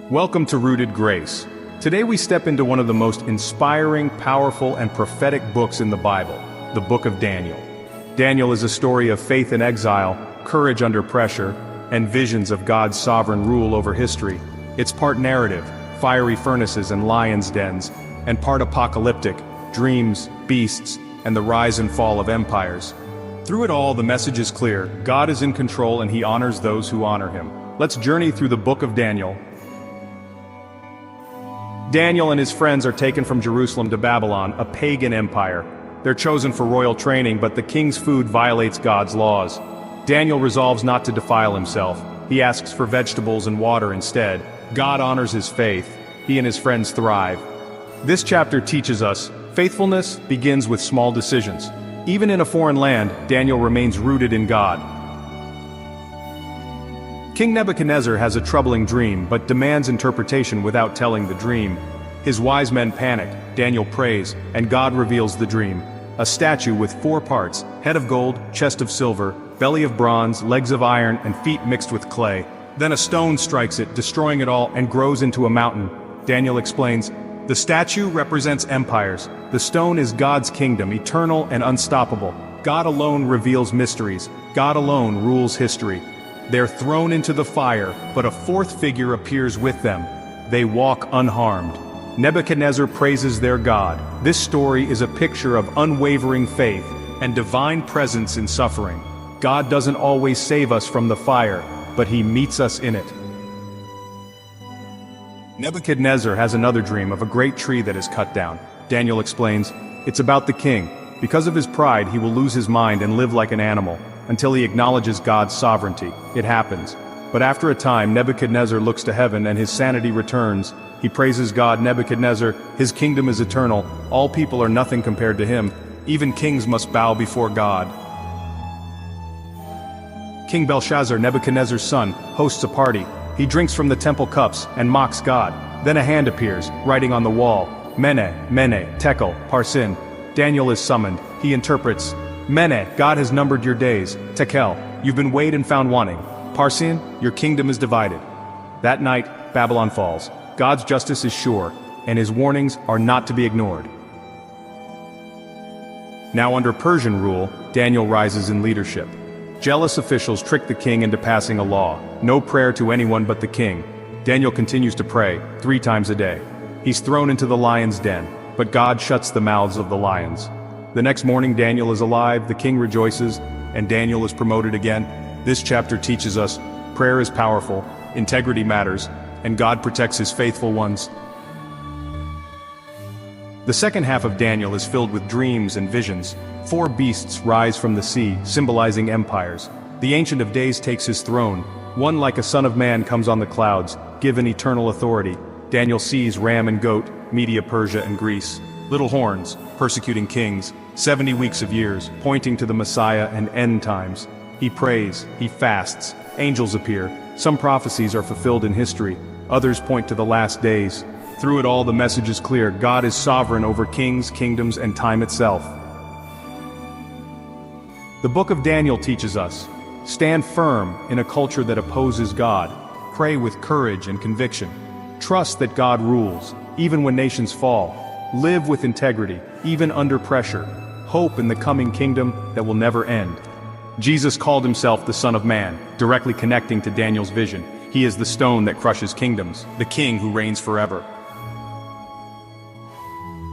Welcome to Rooted Grace. Today we step into one of the most inspiring, powerful, and prophetic books in the Bible, the Book of Daniel. Daniel is a story of faith in exile, courage under pressure, and visions of God's sovereign rule over history. It's part narrative, fiery furnaces and lions' dens, and part apocalyptic, dreams, beasts, and the rise and fall of empires. Through it all, the message is clear: God is in control and He honors those who honor Him. Let's journey through the Book of Daniel. Daniel and his friends are taken from Jerusalem to Babylon, a pagan empire. They're chosen for royal training, but the king's food violates God's laws. Daniel resolves not to defile himself. He asks for vegetables and water instead. God honors his faith. He and his friends thrive. This chapter teaches us, faithfulness begins with small decisions. Even in a foreign land, Daniel remains rooted in God. King Nebuchadnezzar has a troubling dream, but demands interpretation without telling the dream. His wise men panic, Daniel prays, and God reveals the dream. A statue with 4 parts, head of gold, chest of silver, belly of bronze, legs of iron, and feet mixed with clay. Then a stone strikes it, destroying it all, and grows into a mountain. Daniel explains, the statue represents empires. The stone is God's kingdom, eternal and unstoppable. God alone reveals mysteries. God alone rules history. They're thrown into the fire, but a 4th figure appears with them. They walk unharmed. Nebuchadnezzar praises their God. This story is a picture of unwavering faith and divine presence in suffering. God doesn't always save us from the fire, but He meets us in it. Nebuchadnezzar has another dream of a great tree that is cut down. Daniel explains, it's about the king. Because of his pride, he will lose his mind and live like an animal, until he acknowledges God's sovereignty. It happens. But after a time, Nebuchadnezzar looks to heaven and his sanity returns. He praises God. Nebuchadnezzar, his kingdom is eternal. All people are nothing compared to him. Even kings must bow before God. King Belshazzar, Nebuchadnezzar's son, hosts a party. He drinks from the temple cups and mocks God. Then a hand appears, writing on the wall, Mene, Mene, Tekel, Parsin. Daniel is summoned. He interprets, Mene, God has numbered your days. Tekel, you've been weighed and found wanting. Parsin, your kingdom is divided. That night, Babylon falls. God's justice is sure, and His warnings are not to be ignored. Now under Persian rule, Daniel rises in leadership. Jealous officials trick the king into passing a law: no prayer to anyone but the king. Daniel continues to pray, 3 times a day. He's thrown into the lion's den, but God shuts the mouths of the lions. The next morning, Daniel is alive, the king rejoices, and Daniel is promoted again. This chapter teaches us, prayer is powerful, integrity matters, and God protects His faithful ones. The second half of Daniel is filled with dreams and visions. 4 beasts rise from the sea, symbolizing empires. The Ancient of Days takes his throne. One like a son of man comes on the clouds, given eternal authority. Daniel sees ram and goat, Media, Persia, and Greece. Little horns, persecuting kings, 70 weeks of years, pointing to the Messiah and end times. He prays, he fasts, angels appear. Some prophecies are fulfilled in history, others point to the last days. Through it all, the message is clear: God is sovereign over kings, kingdoms, and time itself. The Book of Daniel teaches us, stand firm in a culture that opposes God. Pray with courage and conviction. Trust that God rules, even when nations fall. Live with integrity, even under pressure. Hope in the coming kingdom that will never end. Jesus called Himself the Son of Man, directly connecting to Daniel's vision. He is the stone that crushes kingdoms, the King who reigns forever.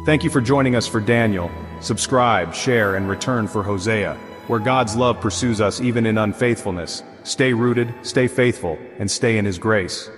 Thank you for joining us for Daniel. Subscribe, share, and return for Hosea, where God's love pursues us even in unfaithfulness. Stay rooted, stay faithful, and stay in His grace.